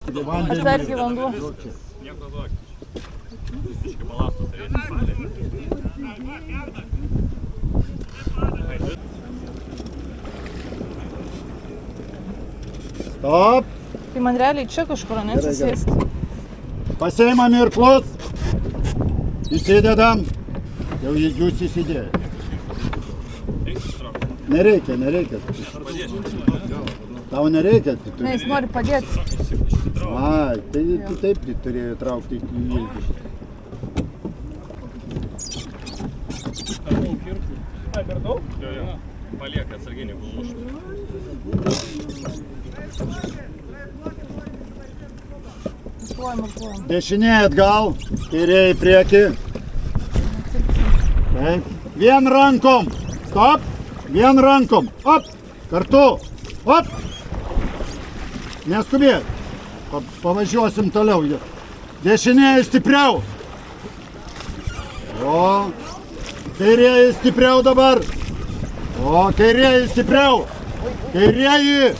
Atsargiai vanduo. Nieko duok. Visiškai balasto turėti salė. Stop. Tai man realiai čia kažkur neatsisėsti. Pasiimam irklus. Įsidedam. Jau jūs įsidėjai. Nereikia. Tau nereikia. Ne, jis nori padėti. Ai, tai tu taip turėjai traukti į ilgį. Ai, per daug? Jo. Palieka atsarginį gulušų. Matuojam. Dešinė atgal, kairė į priekį. Taip. Vien rankom. Stop. Vien rankom. Op. Kartu. Op. Neskubėk. Pavažiuosim toliau. Dešinė stipriau. O. Kairieji stipriau dabar. O, kairieji stipriau. Kairieji.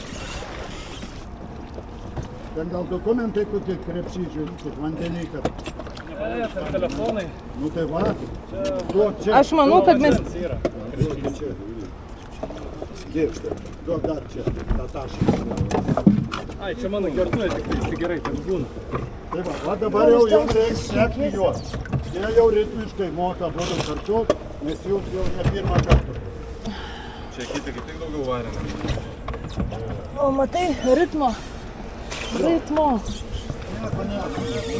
Ten gal dokumentai kokie krepšyčiai, vandeniai, kad... Nepadėt, ar telefonai. Nu tai va. Čia. Aš manau, kad mes... Duok dar čia, tą tašką. Ai, čia mano gertuvė, tik tai gerai, ten būna. Tai va dabar jau jums reiks sekti juos. Jie jau ritmiškai moka būdų kartu, nes jūs jau ne pirmą kartą. Čia kiti kaip tik daugiau varėme. O, matai, ritmo.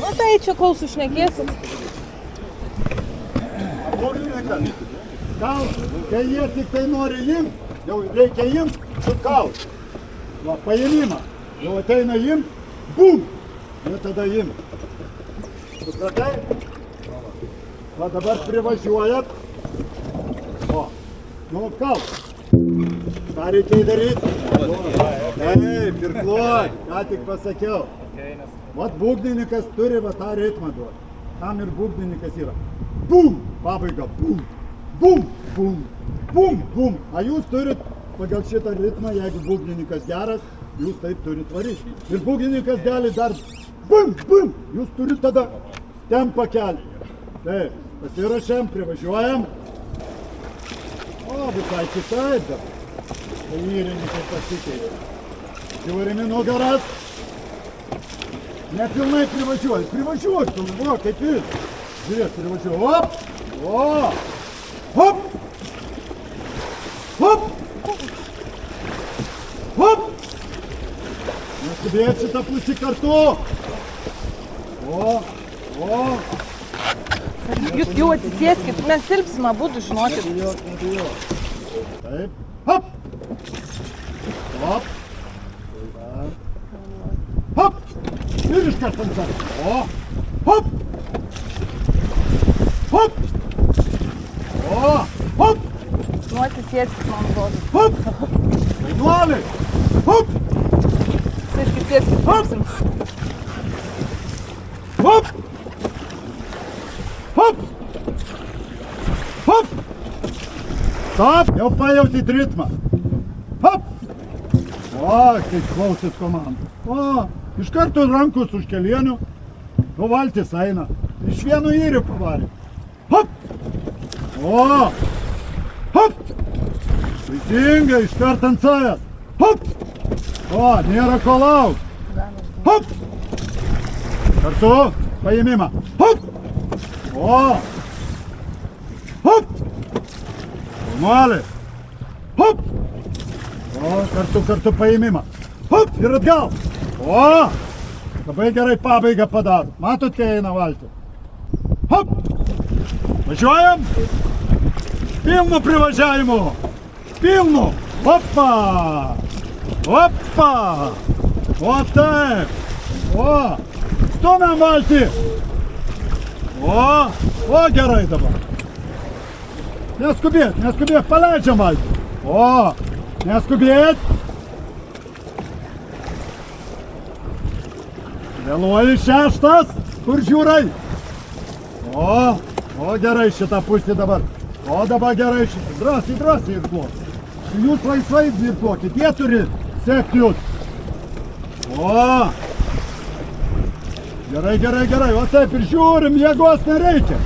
Na tai čia kol sušnekėsit. Kalt, kai jie tik tai nori imt, jau reikia imt, sukalt. Va, paėmimą. Jau ateina imt, bum! Ir tada imt. Supratai? Va dabar privažiuojat. O, nu kalt. Ką reikia daryti? Taip, irkluot, ką tik pasakiau. Vat būgnininkas turi va tą ritmą duoti. Tam ir būgnininkas yra. Bum! Pabaiga. Bum! Bum! Bum! Bum! Bum! A jūs turit pagal šitą ritmą, jeigu būgnininkas geras, jūs taip turit varyti. Ir būgnininkas gali dar bum! Bum! Jūs turit tada tempą kelti. Taip, pasirašėm, privažiuojam. O, visai kitaip dabar. Tai įrengiai pasikeitė. Žiūrimi nugaras. Nepilnai privažiuoji. Privažiuoji, va, kaip jis. Žiūrėk, privažiuoji. Hop! O! Hop! Hop! Hop! Neskubėt šitą pusį kartu. O! O! Jūs jau atsisėskit, mes tilpsim abudu, žinokit. Nebijok. Taip. Hop! Hop! Hop! Ir iškart ant savęs. O! Hop! Hop! O! Hop! Nu atsisėskit, man atrodo. Hop! Dainuoliai! Hop! Sėskit, tilpsim. Hop! Hop! Hop! Stop! Jau pajautit ritmą. Hop! O, kaip klausyt komandą. O, iš karto rankus už kelienių. Nu, valtis eina. Iš vieno įrių pavarė. Hop! O! Hop! Teisingai, iš karto ant savęs. Hop! O, nėra ko lauk. Hop! Kartu, paėmimą. Hop! O! Hop! Normaliai. Hop! O, kartu paėmimą. Hop! Ir atgal. O! Labai gerai pabaigą padaro. Matot, kai eina valtis. Hop! Važiuojam. Pilnu privažiavimu. Pilnu. Opa! Opa! O taip. O! Stumiam valtį. O gerai dabar. Neskubėt, paleidžiam valtį. O, neskubėt. Vėluoji šeštas, kur žiūrai. O gerai šitą pusę dabar. O dabar gerai šitą. Drąsiai irkluok. Jūs laisvai irkluokit, jie turi sekti jūs. O, Gerai, gerai, gerai. O taip ir žiūrim, jėgos nereikia.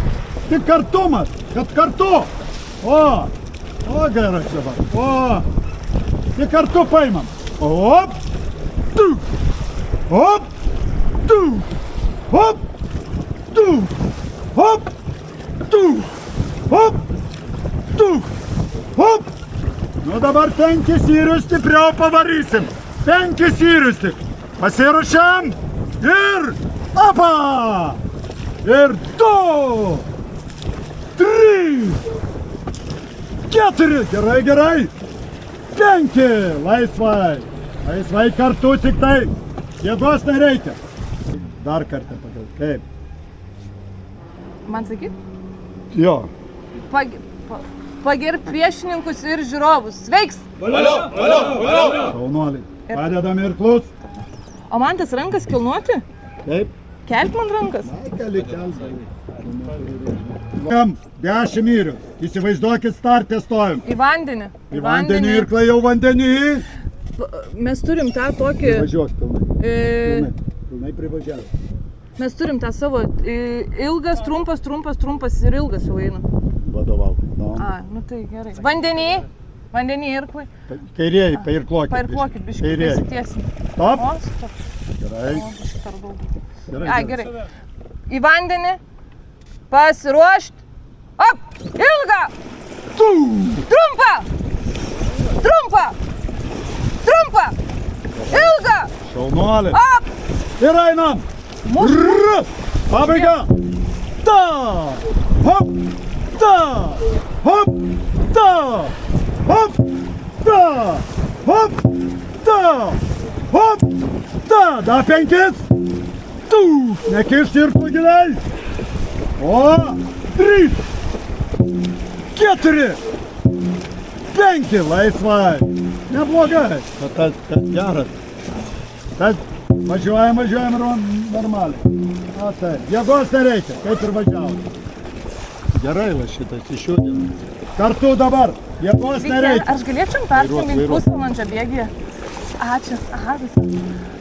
Tik kartumas, kad kartu. O gerai dabar. O, tik kartu paimam. Op, tu, op, tu, op, tu, op, tu, op, tu, op. Nu dabar 5 syrių stipriau pavarysim. 5 syrių tik. Pasiruošiam. Ir apa. Ir 2, 3, 4. Gerai, gerai. 5. Laisvai. Laisvai kartu tik tai. Jėgos nereikia. Dar kartą pagal. Taip. Man sakyt? Jo. Pagirb priešininkus ir žiūrovus. Sveiks! Šaunuoliai. Padedam irklus. O man tas rankas kilnuoti? Taip. Kelk man rankas. Gali kelti. 10 myrių. Įsivaizduokit, startę stovim. Į vandenį. Į vandenį irklai jau vandenį. Mes turim tą tokį... Važiuok pilnai. Pilnai privažiavę. Mes turim tą savo ilgas, trumpas ir ilgas jau eina. Vadovauk. Nu tai gerai. Vandenį irklai. Kairieji, pairklokit. Pairklokit, biškai, pasitiesim. Stop. O, stop. Gerai. O, biškai per daug. Gerai. Gerai. Į vandenį. Pasiruošt. Op! Ilga! Trumpa! Ilga! Šaunuolė. Op! Ir einam. Pabaiga. Ta. Hop. Ta. Hop. Ta. Hop. Ta. Hop. Ta. Hop. Ta. Dar 5. Tu. Nekišti ir giliai. O. 3. 4. 5. Laisvai. Neblogai. Tas geras. Tas važiuojam normaliai. O tai. Jėgos nereikia, kaip ir važiavom. Gerai va šitas išjudinam. Kartu dabar. Jėgos nereikia. Aš galėčiau persijungti pusvalandžio bėgyje? Ačiū. Aha, visą.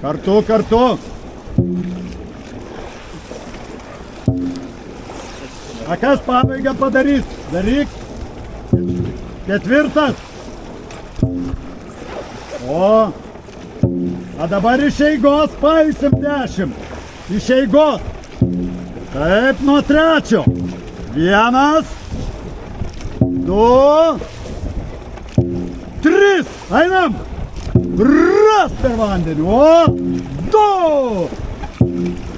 Kartu. A kas pabaigą padarys? Daryk. 4. A dabar iš eigos paeisim 10. Iš eigos. Taip, nuo 3. 1, 2, 3. Einam. Ras per vandenį. 2,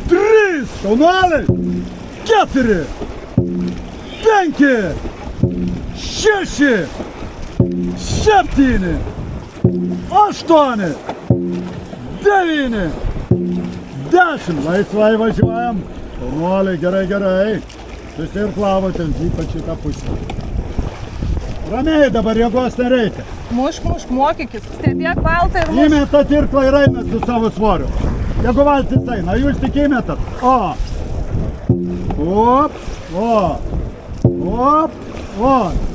3. Šaunuoliai. 4, 5, 6, 7, 8, 9, 10. Laisvai važiuojam. Šaunuoliai, gerai. Susirklavote, ypač šitą pusę. Ramiai dabar, jėgos nereikia. Mušk, mokykis. Stebėk valtą ir mušk. Įmetat irklą ir einat su savo svoriu. Jeigu valtis eina, jūs tik įmetat. Op.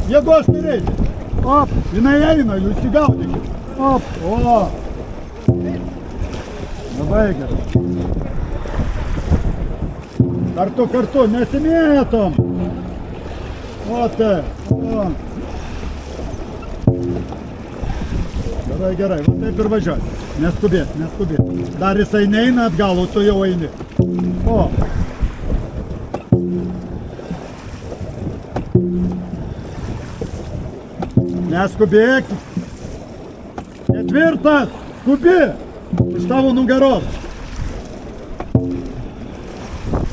Jėgos nereikia. Op. Jinai eina, jūs įgaudykit. Op. Labai gerai. Kartu, nesimėtom. O tai. Gerai, va taip ir važiuoji. Neskubėt. Dar jisai neina atgal, o tu jau eini. Neskubėk. 4. Skubi. Iš tavo nugaros.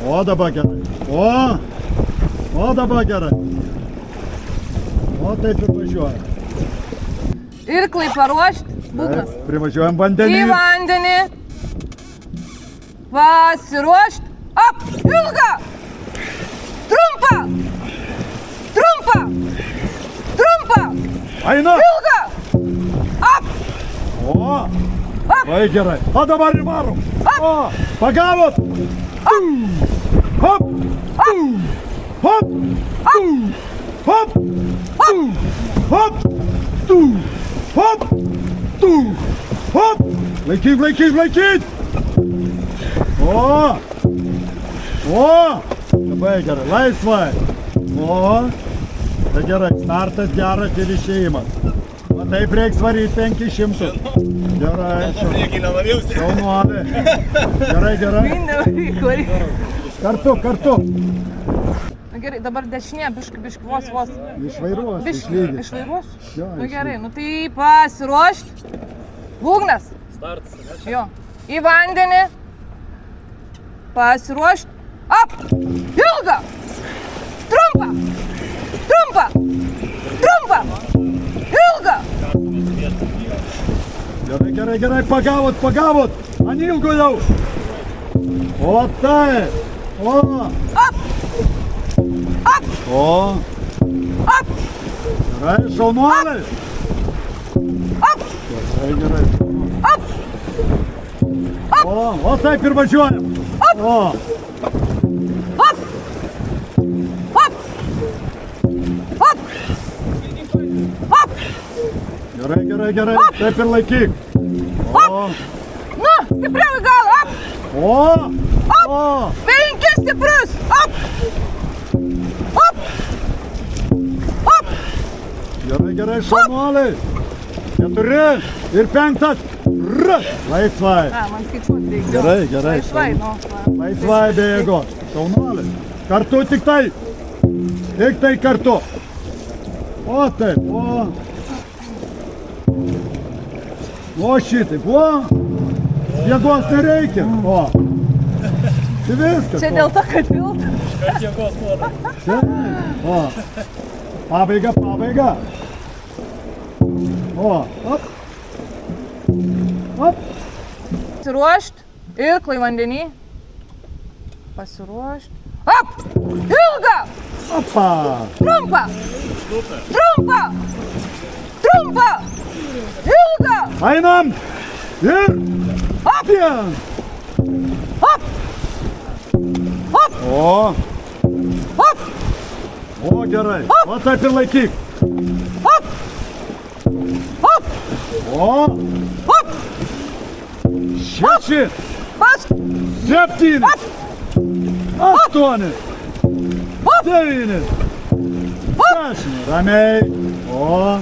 O dabar gerai. O dabar gerai. O taip ir važiuoja. Irklai paruošt. Būgnas. Privažiuojam vandenį. Į vandenį. Pasiruošt. Op! Ilga! Trumpa! Eina. Ilga! Op! Vai gerai. O dabar įvarom. Pagavot. Hop. Laikyk. O, labai gerai, laisvai. O, tai gerai, startas geras ir išėjimas. O taip reiks varyti 500. Gerai, Priekį nenorėjausi. jaunuolė. Gerai, gerai. Varyk, varyk. Kartu. Nu gerai, dabar dešinė, biški, vos. Išvairuos, Biški, išlygis. išvairuos? Jo, Nu gerai, nu tai pasiruošt. Būgnas. Startas. Jo. Į vandenį. Pasiruošt. Ap. Ilga. Trumpa. Ilga. Gerai, pagavot. Ant ilgo jau. O tai. O. Ap. O. Gerai, šaunuoliai. Gerai. O taip ir važiuojam. O. Gerai. Taip ir laikyk. O. Nu, stipriau į galą. Ap. O. 5 stiprus. Ap. Gerai, šaunuoliai. 4 ir 5. Laisvai. A, man skaičiuoti reikia. Gerai. Laisvai, nu. Laisvai be jėgos. Šaunuoliai. Kartu tik tai. Tik tai kartu. O taip, o. O šitaip, o. Jėgos nereikia. O. Tai viskas. Čia dėl to, kad pilta. Kad jėgos duoda. Čia. O. Pabaiga. O. Op. Pasiruošt. Irklai vandenį. Pasiruošt. Ap. Ilga. Opa. Trumpa. Ilga. Einam. Ir. Vien. O. O, gerai. O taip ir laikyk. O. 6. Pas. 7. 8. 9. 10. Ramiai. O.